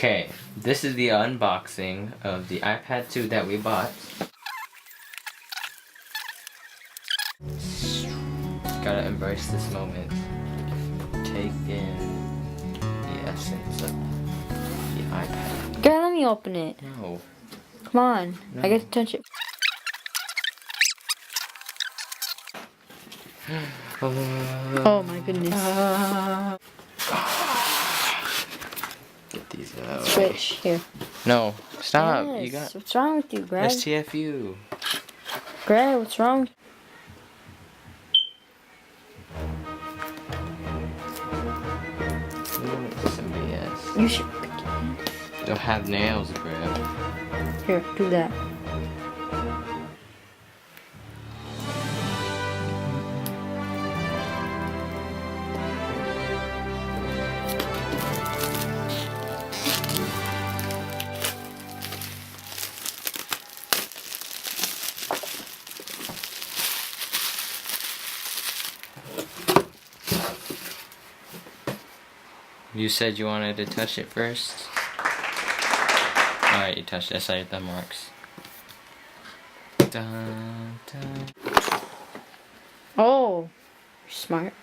Okay, this is the unboxing of the iPad 2 that we bought. Gotta embrace this moment. Take in the essence of the iPad. Girl, let me open it. No. Come on. No. I get to touch it. Oh my goodness. Get these out. Switch. Here. No, stop. Yes. You got. What's wrong with you, Greg? STFU. Greg, what's wrong? Some BS. You should. They'll have nails, Greg. Here, do that. You said you wanted to touch it first? Alright, you touched it. I saw your thumb marks. Dun, dun. Oh, smart.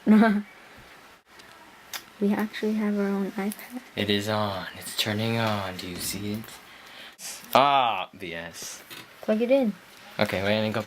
We actually have our own iPad. It is on. It's turning on. Do you see it? Ah, BS. Plug it in. Okay, wait, let me go.